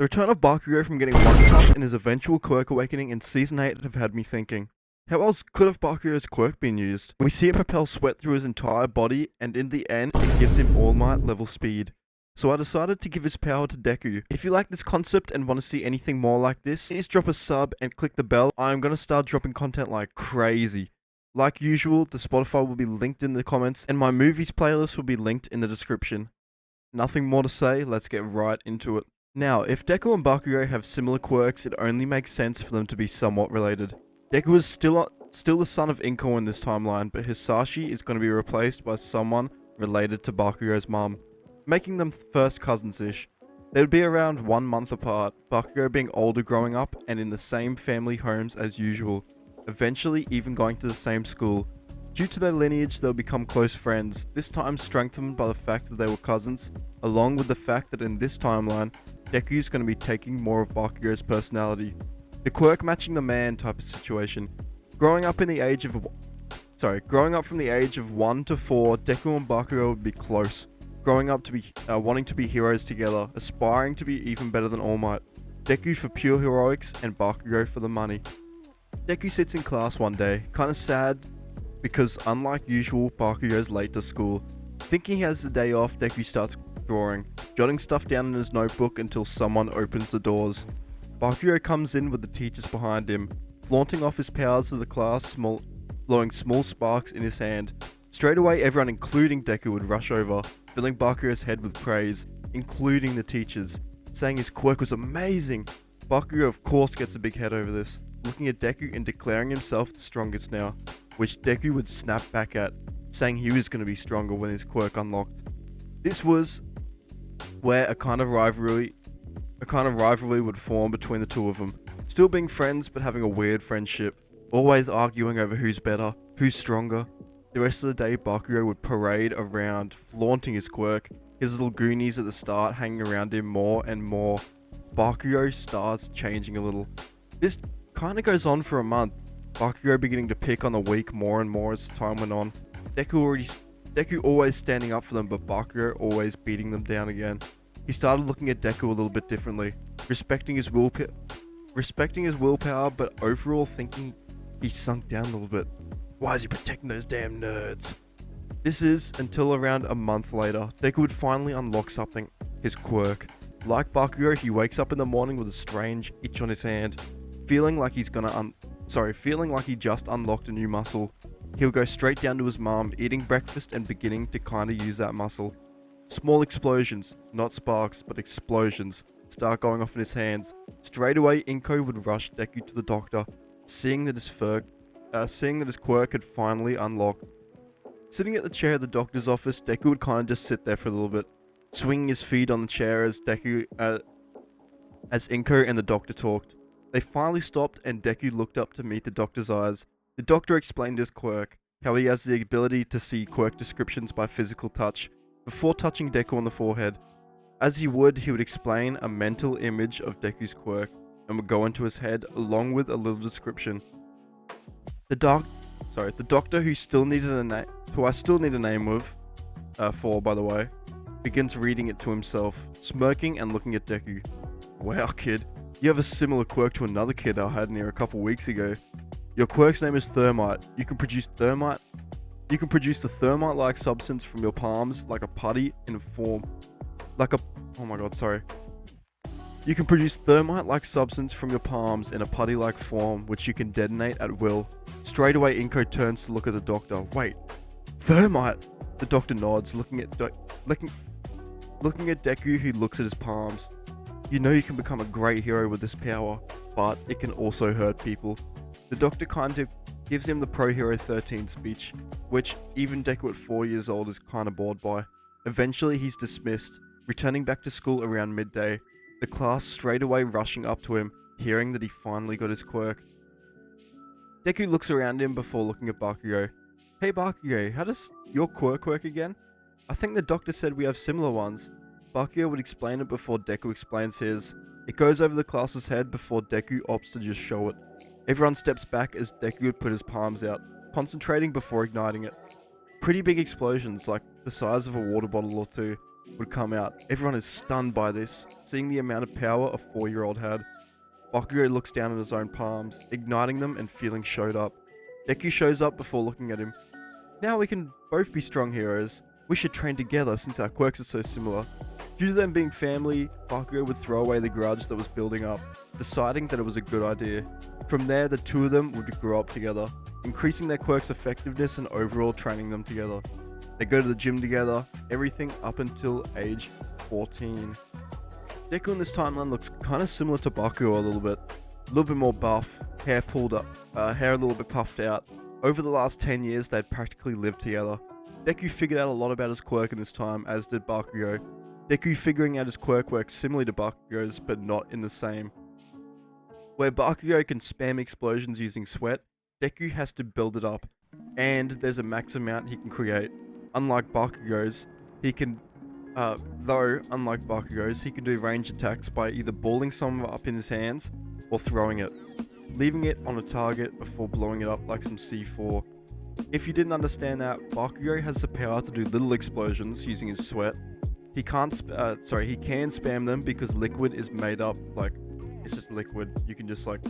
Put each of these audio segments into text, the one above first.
The return of Bakugo from getting one-upped and his eventual quirk awakening in Season 8 have had me thinking. How else could have Bakugo's quirk been used? We see him propel sweat through his entire body, and in the end, it gives him All Might level speed. So I decided to give his power to Deku. If you like this concept and want to see anything more like this, please drop a sub and click the bell. I am going to start dropping content like crazy. Like usual, the Spotify will be linked in the comments, and my movies playlist will be linked in the description. Nothing more to say, let's get right into it. Now, if Deku and Bakugo have similar quirks, it only makes sense for them to be somewhat related. Deku is still the son of Inko in this timeline, but Hisashi is going to be replaced by someone related to Bakugo's mum, making them first cousins-ish. They would be around 1 month apart, Bakugo being older growing up and in the same family homes as usual, eventually even going to the same school. Due to their lineage, they'll become close friends, this time strengthened by the fact that they were cousins, along with the fact that in this timeline, Deku's going to be taking more of Bakugo's personality. The quirk matching the man type of situation. Growing up from the age of 1 to 4, Deku and Bakugo would be close. Growing up to be wanting to be heroes together, aspiring to be even better than All Might. Deku for pure heroics and Bakugo for the money. Deku sits in class one day, kinda sad because unlike usual, Bakugo's late to school. Thinking he has the day off, Deku starts drawing, jotting stuff down in his notebook until someone opens the doors. Bakugo comes in with the teachers behind him, flaunting off his powers to the class, blowing small sparks in his hand. Straight away, everyone including Deku would rush over, filling Bakugo's head with praise, including the teachers, saying his quirk was amazing. Bakugo of course gets a big head over this, looking at Deku and declaring himself the strongest now, which Deku would snap back at, saying he was going to be stronger when his quirk unlocked. This was where a kind of rivalry would form between the two of them, still being friends but having a weird friendship, always arguing over who's better, who's stronger. The rest of the day, Bakugo would parade around, flaunting his quirk, his little goonies at the start hanging around him more and more. Bakugo starts changing a little. This kinda goes on for a month, Bakugo beginning to pick on the weak more and more as time went on. Deku always standing up for them, but Bakugo always beating them down again. He started looking at Deku a little bit differently, respecting his willpower, but overall thinking he sunk down a little bit. Why is he protecting those damn nerds? This is until around a month later, Deku would finally unlock something, his quirk. Like Bakugo, he wakes up in the morning with a strange itch on his hand, feeling like he just unlocked a new muscle. He'll go straight down to his mom, eating breakfast and beginning to kinda use that muscle. Small explosions, not sparks, but explosions, start going off in his hands. Straight away, Inko would rush Deku to the doctor, seeing that his quirk had finally unlocked. Sitting at the chair at the doctor's office, Deku would kinda just sit there for a little bit, swinging his feet on the chair as Inko and the doctor talked. They finally stopped and Deku looked up to meet the doctor's eyes. The doctor explained his quirk, how he has the ability to see quirk descriptions by physical touch, before touching Deku on the forehead. As he would explain a mental image of Deku's quirk, and would go into his head along with a little description. The doctor who I still need a name for, by the way, begins reading it to himself, smirking and looking at Deku. Wow, kid, you have a similar quirk to another kid I had near a couple weeks ago. Your quirk's name is thermite. You can produce the thermite-like substance from your palms like a putty in a form. You can produce thermite-like substance from your palms in a putty-like form, which you can detonate at will. Straight away, Inko turns to look at the doctor. Wait, thermite? The doctor nods, looking at Deku, who looks at his palms. You know you can become a great hero with this power, but it can also hurt people. The doctor kind of gives him the Pro Hero 13 speech, which even Deku at 4 years old is kinda bored by. Eventually he's dismissed, returning back to school around midday, the class straight away rushing up to him, hearing that he finally got his quirk. Deku looks around him before looking at Bakugo. Hey Bakugo, how does your quirk work again? I think the doctor said we have similar ones. Bakugo would explain it before Deku explains his. It goes over the class's head before Deku opts to just show it. Everyone steps back as Deku would put his palms out, concentrating before igniting it. Pretty big explosions, like the size of a water bottle or two, would come out. Everyone is stunned by this, seeing the amount of power a 4-year-old had. Bakugo looks down at his own palms, igniting them and feeling showed up. Deku shows up before looking at him. Now we can both be strong heroes. We should train together since our quirks are so similar. Due to them being family, Bakugo would throw away the grudge that was building up, deciding that it was a good idea. From there, the two of them would grow up together, increasing their quirks' effectiveness and overall training them together. They go to the gym together, everything up until age 14. Deku in this timeline looks kind of similar to Bakugo a little bit more buff, hair pulled up, hair a little bit puffed out. Over the last 10 years, they'd practically lived together. Deku figured out a lot about his quirk in this time, as did Bakugo. Deku figuring out his quirk works similarly to Bakugo's, but not in the same. Where Bakugo can spam explosions using sweat, Deku has to build it up, and there's a max amount he can create. Unlike Bakugo's, he can do range attacks by either balling some up in his hands or throwing it, leaving it on a target before blowing it up like some C4. If you didn't understand that, Bakugo has the power to do little explosions using his sweat. He can spam them because liquid is made up, like, it's just liquid. You can just like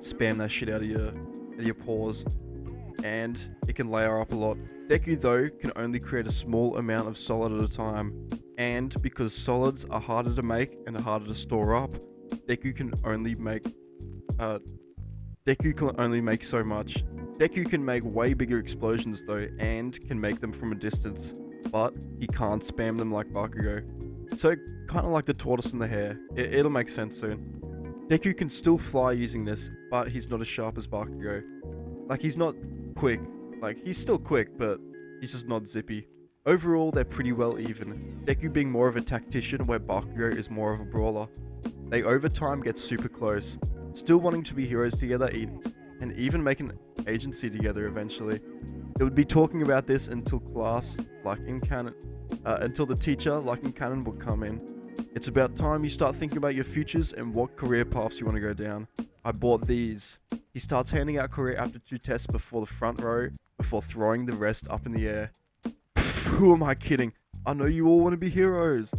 spam that shit out of your pores, and it can layer up a lot. Deku though can only create a small amount of solid at a time, and because solids are harder to make and harder to store up, Deku can only make so much. Deku can make way bigger explosions though, and can make them from a distance, but he can't spam them like Bakugo. So kind of like the tortoise and the hare. It'll make sense soon. Deku can still fly using this, but he's not as sharp as Bakugo. Like, he's not quick. Like, he's still quick, but he's just not zippy. Overall, they're pretty well even. Deku being more of a tactician, where Bakugo is more of a brawler. They over time get super close, still wanting to be heroes together and even make an agency together eventually. They would be talking about this until until the teacher, like in canon, would come in. It's about time you start thinking about your futures and what career paths you want to go down. I bought these. He starts handing out career aptitude tests before the front row, before throwing the rest up in the air. Pfft, who am I kidding? I know you all want to be heroes.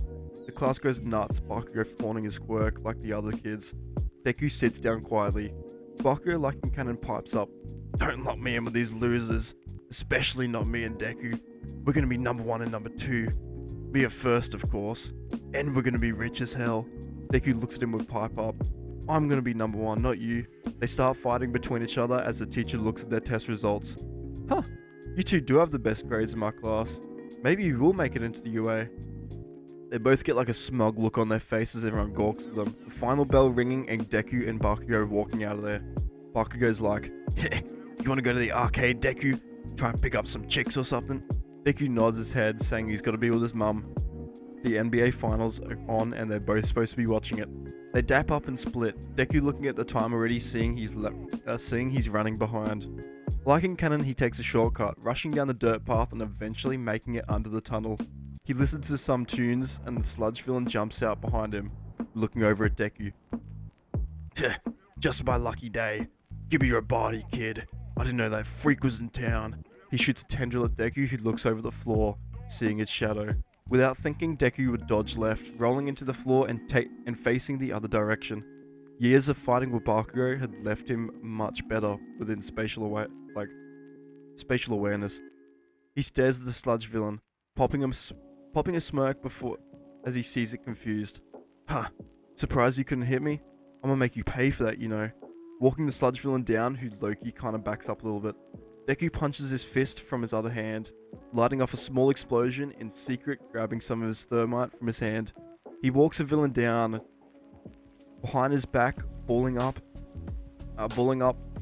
The class goes nuts, Bakugo flaunting his quirk like the other kids. Deku sits down quietly. Bakugo, like in canon, pipes up. Don't lump me in with these losers. Especially not me and Deku. We're gonna be number 1 and number 2. Me at first, of course. And we're gonna be rich as hell. Deku looks at him with pipe up. I'm gonna be number 1, not you. They start fighting between each other as the teacher looks at their test results. Huh, you two do have the best grades in my class. Maybe you will make it into the UA. They both get like a smug look on their faces as everyone gawks at them. The final bell ringing and Deku and Bakugo walking out of there. Bakugo's like, you wanna go to the arcade, Deku? Try and pick up some chicks or something? Deku nods his head, saying he's gotta be with his mum. The NBA finals are on and they're both supposed to be watching it. They dap up and split, Deku looking at the time already, seeing he's running behind. Like in canon, he takes a shortcut, rushing down the dirt path and eventually making it under the tunnel. He listens to some tunes and the sludge villain jumps out behind him, looking over at Deku. Just my lucky day. Give me your body, kid. I didn't know that freak was in town. He shoots a tendril at Deku, who looks over the floor, seeing its shadow. Without thinking, Deku would dodge left, rolling into the floor and facing the other direction. Years of fighting with Bakugo had left him much better within spatial awareness. He stares at the sludge villain, popping a smirk as he sees it confused. Huh, surprised you couldn't hit me? I'm gonna make you pay for that, you know. Walking the sludge villain down, who Lowkey kinda backs up a little bit. Deku punches his fist from his other hand, lighting off a small explosion, in secret grabbing some of his thermite from his hand. He walks the villain down, behind his back, balling up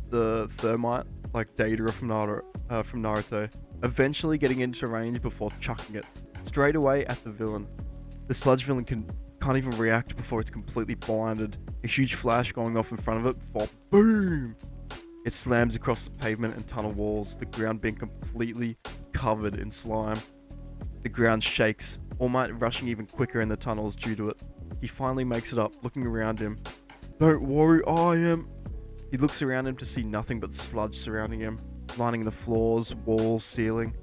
the thermite like Deidara from Naruto, eventually getting into range before chucking it straight away at the villain. The sludge villain can't even react before it's completely blinded, a huge flash going off in front of it before boom! It slams across the pavement and tunnel walls, the ground being completely covered in slime. The ground shakes, All Might rushing even quicker in the tunnels due to it. He finally makes it up, looking around him. Don't worry, I am... He looks around him to see nothing but sludge surrounding him, lining the floors, walls, ceiling.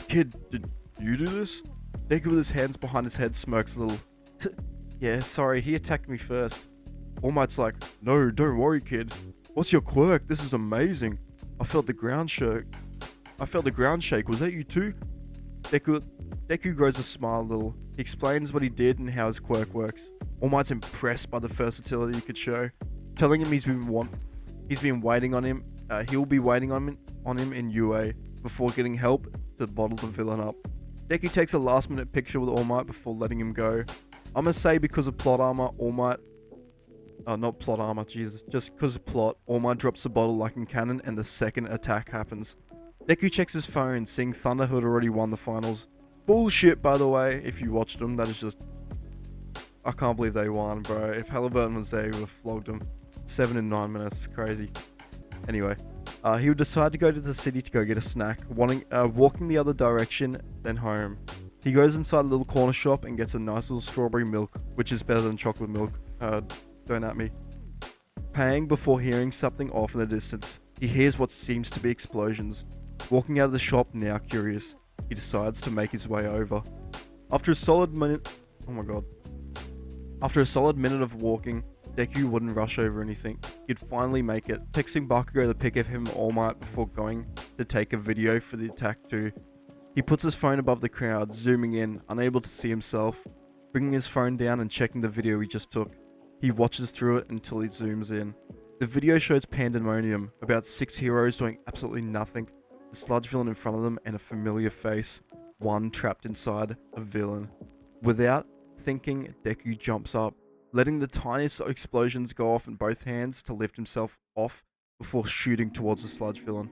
Kid, did you do this? Deku with his hands behind his head smirks a little. Yeah, sorry, he attacked me first. All Might's like, no, don't worry, kid. What's your quirk? This is amazing. I felt the ground shake. Was that you too? Deku grows a smile a little. He explains what he did and how his quirk works. All Might's impressed by the versatility he could show, telling him he's been waiting on him. He'll be waiting on him in UA before getting help to bottle the villain up. Deku takes a last-minute picture with All Might before letting him go. I'm gonna say because of plot armor, All Might. Not plot armor, Jesus. Just because of plot, All Might drops the bottle like in canon, and the second attack happens. Deku checks his phone, seeing Thunder had already won the finals. Bullshit, by the way. If you watched them, that is just. I can't believe they won, bro. If Halliburton was there, he would have flogged them. 7 in 9 minutes. Crazy. Anyway, he would decide to go to the city to go get a snack, walking the other direction, then home. He goes inside a little corner shop and gets a nice little strawberry milk, which is better than chocolate milk. Don't at me. Paying before hearing something off in the distance. He hears what seems to be explosions. Walking out of the shop, now curious, he decides to make his way over. After a solid minute of walking, Deku wouldn't rush over anything. He'd finally make it, texting Bakugo the pic of him and All Might before going to take a video for the attack too. He puts his phone above the crowd, zooming in, unable to see himself, bringing his phone down and checking the video he just took. He watches through it until he zooms in. The video shows pandemonium, about 6 heroes doing absolutely nothing, the sludge villain in front of them and a familiar face, one trapped inside a villain. Without thinking, Deku jumps up, letting the tiniest explosions go off in both hands to lift himself off before shooting towards the sludge villain.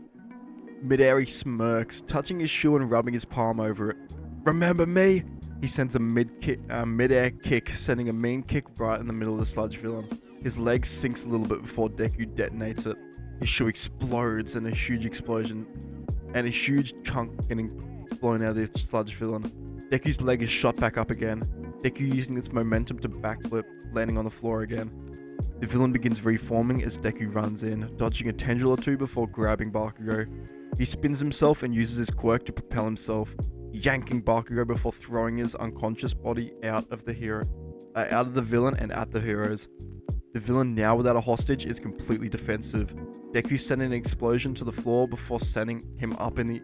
Mid-air he smirks, touching his shoe and rubbing his palm over it. Remember me? He sends a mid-air kick, sending a mean kick right in the middle of the sludge villain. His leg sinks a little bit before Deku detonates it. His shoe explodes in a huge explosion, and a huge chunk getting blown out of the sludge villain. Deku's leg is shot back up again, Deku using its momentum to backflip, landing on the floor again. The villain begins reforming as Deku runs in, dodging a tendril or two before grabbing Bakugo. He spins himself and uses his quirk to propel himself, yanking Bakugo before throwing his unconscious body out of the villain and at the heroes. The villain, now without a hostage, is completely defensive. Deku sending an explosion to the floor before sending him up in the...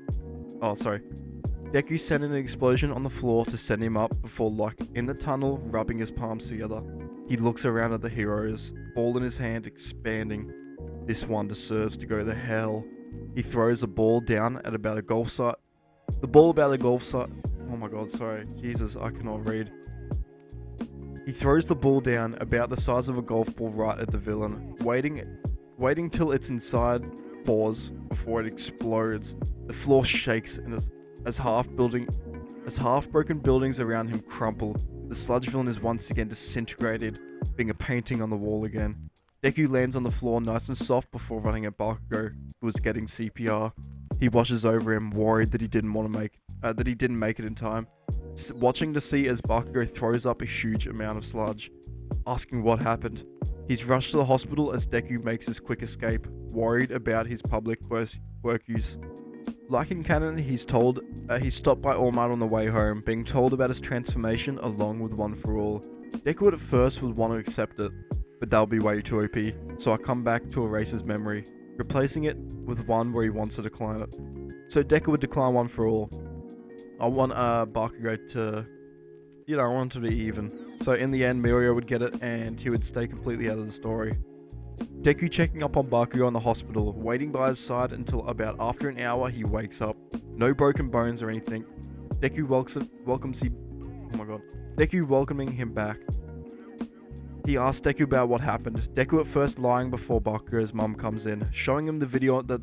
Deku sending an explosion on the floor to send him up before, like in the tunnel, rubbing his palms together. He looks around at the heroes, ball in his hand expanding. This one deserves to go to hell. He throws a ball down at about a golf site. Oh my god, sorry. Jesus, I cannot read. He throws the ball down about the size of a golf ball right at the villain, waiting till it's inside pause before it explodes. The floor shakes and as half-broken buildings around him crumple. The sludge villain is once again disintegrated, being a painting on the wall again. Deku lands on the floor nice and soft before running at Bakugo, who was getting CPR. He washes over him, worried that he didn't make it in time, watching to see as Bakugo throws up a huge amount of sludge, asking what happened. He's rushed to the hospital as Deku makes his quick escape, worried about his public quirk use. Like in canon, he's stopped by All Might on the way home, being told about his transformation along with One For All. Deku at first would want to accept it, but that'll be way too OP, so I come back to erase his memory, replacing it with one where he wants to decline it. So Deku would decline One For All. I want Bakugo to, I want him to be even. So in the end, Mirio would get it and he would stay completely out of the story. Deku checking up on Bakugo in the hospital, waiting by his side until about after an hour he wakes up. No broken bones or anything. Deku welcoming him back. He asks Deku about what happened. Deku at first lying before Bakugo's mum comes in, showing him the video that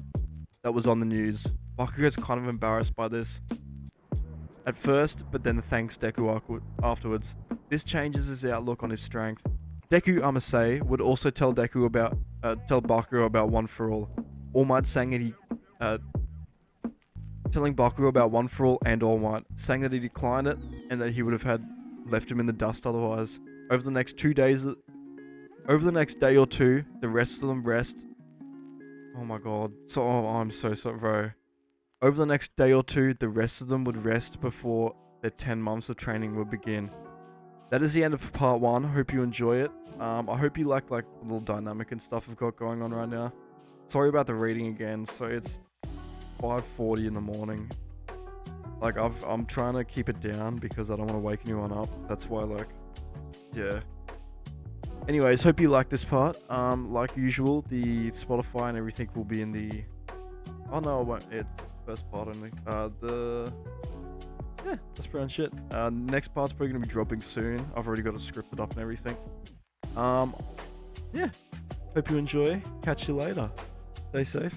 was on the news. Bakugo's kind of embarrassed by this at first, but then thanks Deku afterwards. This changes his outlook on his strength. Deku, I'ma say, would also tell Bakugo about One For All. All Might saying that telling Bakugo about One For All and All Might, saying that he declined it and that he would have left him in the dust otherwise. Over the next day or two, the rest of them rest. Oh my god. I'm so sorry, bro. Over the next day or two, the rest of them would rest before their 10 months of training would begin. That is the end of part 1. Hope you enjoy it. I hope you like the little dynamic and stuff I've got going on right now. Sorry about the reading again. So it's 5:40 in the morning. Like I'm trying to keep it down because I don't want to wake anyone up. That's why, like, yeah. Anyways, hope you like this part. Like usual, the Spotify and everything will be in the. Oh no, it won't. It's first part only. Yeah, that's pretty much it. Next part's probably gonna be dropping soon. I've already got it scripted up and everything. Yeah. Hope you enjoy. Catch you later. Stay safe.